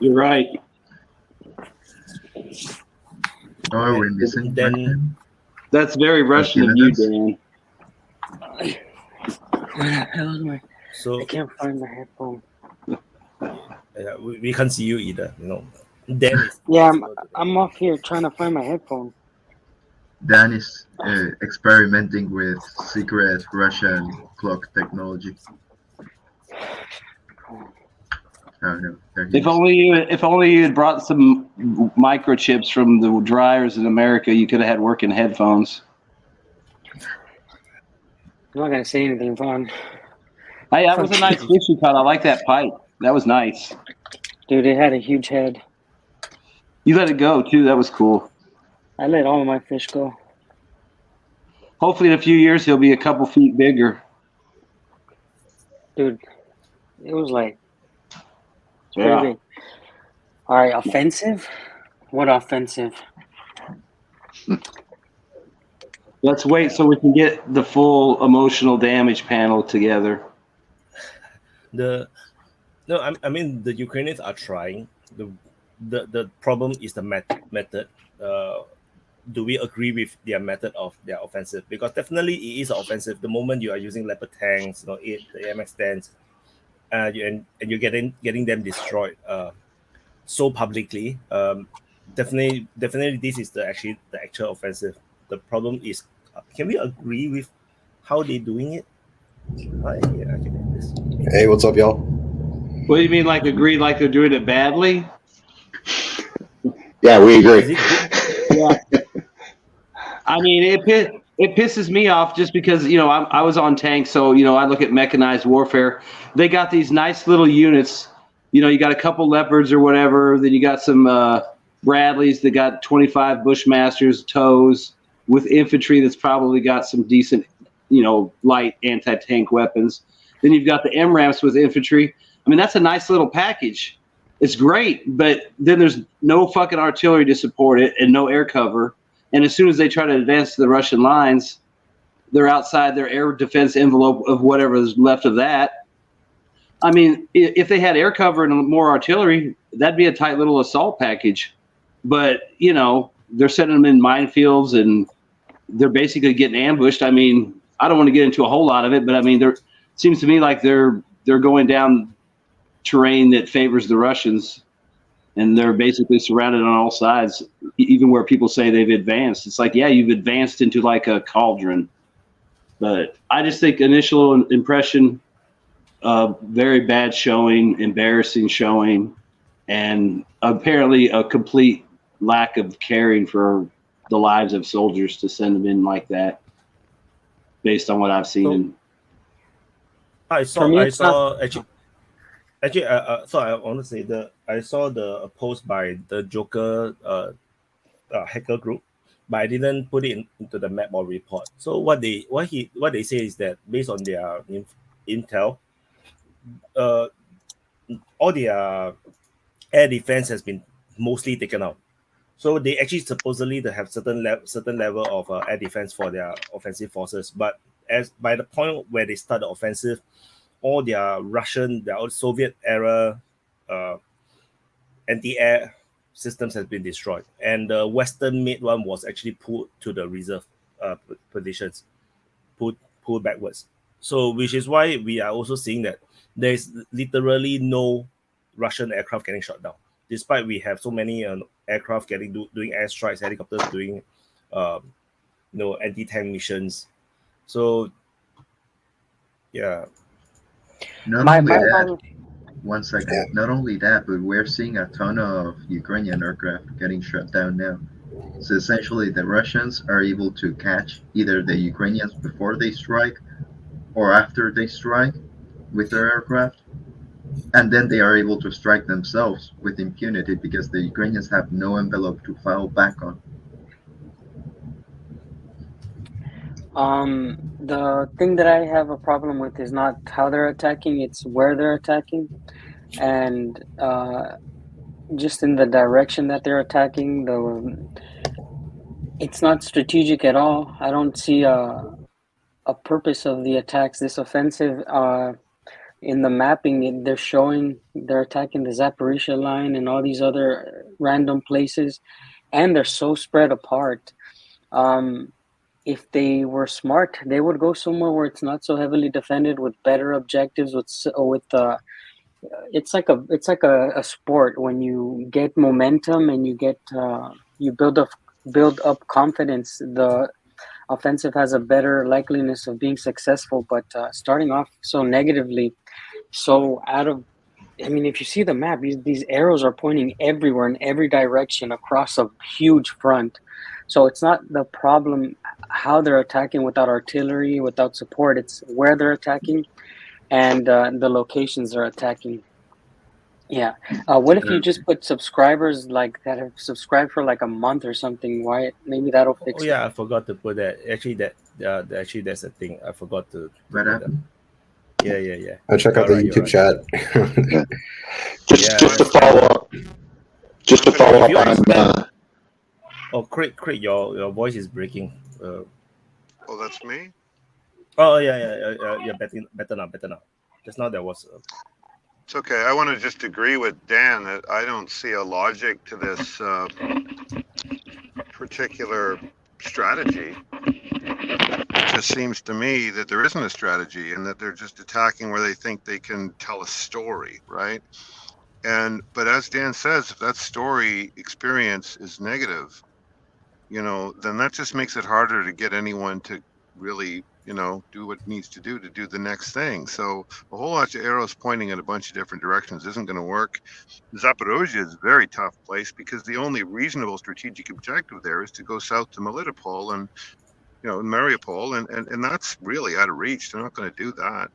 You're right. Oh, are we missing then that's very Russian of you, Dan. Where the hell is my? So I can't find my headphone. yeah, we can't see you either. You know, Dan is Yeah, I'm off here trying to find my headphone. Dan is experimenting with secret Russian clock technology. Oh no! If only you had brought some microchips from the dryers in America, you could have had working headphones. I'm not gonna say anything, Vaughn. Hey, that was a nice fish you caught. I like that pipe. That was nice. Dude, it had a huge head. You let it go too. That was cool. I let all of my fish go. Hopefully, in a few years, he'll be a couple feet bigger. Dude, it was like Yeah. pretty big. All right, offensive? What offensive? Let's wait so we can get the full emotional damage panel together. I mean the Ukrainians are trying. The problem is the method. Do we agree with their method of their offensive? Because definitely it is offensive. The moment you are using leopard tanks, the AMX tanks, and you're getting them destroyed so publicly. Definitely this is the actual offensive. The problem is, can we agree with how they're doing it? Yeah, I can do this. Hey, what's up, y'all? What do you mean, like agree, like they're doing it badly? Yeah, we agree. Yeah. I mean, it pisses me off just because, I was on tanks, so, I look at mechanized warfare. They got these nice little units. You got a couple Leopards or whatever. Then you got some Bradleys that got 25 Bushmasters, tows with infantry that's probably got some decent, light anti-tank weapons. Then you've got the MRAPs with infantry. I mean, that's a nice little package. It's great, but then there's no fucking artillery to support it and no air cover. And as soon as they try to advance to the Russian lines, they're outside their air defense envelope of whatever is left of that. I mean, if they had air cover and more artillery, that'd be a tight little assault package. But, they're setting them in minefields and they're basically getting ambushed. I mean, I don't want to get into a whole lot of it, but I mean, it seems to me like they're going down terrain that favors the Russians, and they're basically surrounded on all sides, even where people say they've advanced. It's like, yeah, you've advanced into like a cauldron. But I just think initial impression, very bad showing, embarrassing showing, and apparently a complete lack of caring for the lives of soldiers to send them in like that, based on what I've seen. So I want to say I saw the post by the Joker hacker group, but I didn't put it into the map or report. So what they say is that based on their intel, all their air defense has been mostly taken out. So they actually supposedly they have certain level of air defense for their offensive forces, but as by the point where they start the offensive, all their Soviet era anti-air systems has been destroyed, and the Western-made one was actually pulled to the reserve positions, pulled backwards. So, which is why we are also seeing that there is literally no Russian aircraft getting shot down, despite we have so many aircraft doing airstrikes, helicopters doing, anti-tank missions. So, yeah. Not only that, but we're seeing a ton of Ukrainian aircraft getting shot down now. So essentially, the Russians are able to catch either the Ukrainians before they strike or after they strike with their aircraft, and then they are able to strike themselves with impunity because the Ukrainians have no envelope to fall back on. The thing that I have a problem with is not how they're attacking, it's where they're attacking. And just in the direction that they're attacking, it's not strategic at all. I don't see a purpose of the attacks this offensive. in the mapping, they're showing they're attacking the Zaporizhia line and all these other random places, and they're so spread apart. If they were smart, they would go somewhere where it's not so heavily defended, with better objectives. It's like a sport. When you get momentum and you build up confidence, the offensive has a better likeliness of being successful. But starting off so negatively, so out of I mean, if you see the map, these arrows are pointing everywhere in every direction across a huge front. So it's not the problem how they're attacking without artillery, without support. It's where they're attacking and the locations they're attacking. Yeah. What if you just put subscribers like that have subscribed for like a month or something? Why? Maybe that'll Oh fix it. yeah, I forgot to put that. Actually that's a thing. I forgot to What put that. happened? Yeah. I'll check out You're the right, YouTube you're chat. Just Yeah, to that's follow up. Just to follow If you up on. expand, oh, Craig, your voice is breaking. Oh, that's me? Oh yeah, better now. Just now there was. It's okay. I want to just agree with Dan that I don't see a logic to this particular strategy. It just seems to me that there isn't a strategy and that they're just attacking where they think they can tell a story, right? But as Dan says, if that story experience is negative, then that just makes it harder to get anyone to really, do what needs to do the next thing. So a whole lot of arrows pointing in a bunch of different directions isn't going to work. Zaporozhye is a very tough place because the only reasonable strategic objective there is to go south to Melitopol and, Mariupol, and that's really out of reach. They're not going to do that.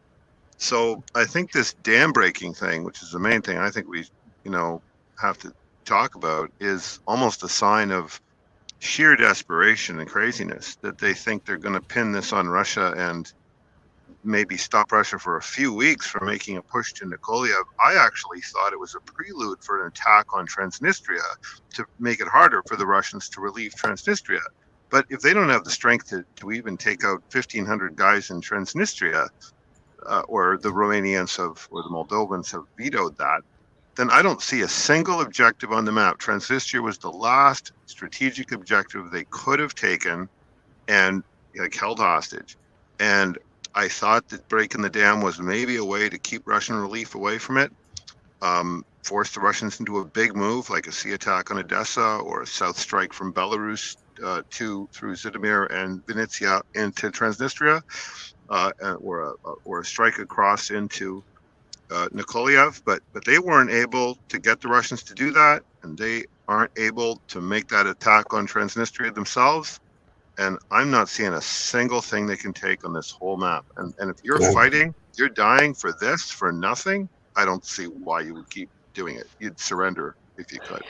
So I think this dam breaking thing, which is the main thing I think we, have to talk about, is almost a sign of sheer desperation and craziness that they think they're going to pin this on Russia and maybe stop Russia for a few weeks from making a push to Nikoliev. I actually thought it was a prelude for an attack on Transnistria to make it harder for the Russians to relieve Transnistria. But if they don't have the strength to even take out 1,500 guys in Transnistria, or the Romanians or the Moldovans have vetoed that, then I don't see a single objective on the map. Transnistria was the last strategic objective they could have taken and held hostage. And I thought that breaking the dam was maybe a way to keep Russian relief away from it, force the Russians into a big move like a sea attack on Odessa or a south strike from Belarus through Zhytomyr and Vinnytsia into Transnistria, or a strike across into Nikoliev, but they weren't able to get the Russians to do that, and they aren't able to make that attack on Transnistria themselves. And I'm not seeing a single thing they can take on this whole map. And if you're fighting, you're dying for nothing. I don't see why you would keep doing it. You'd surrender if you could.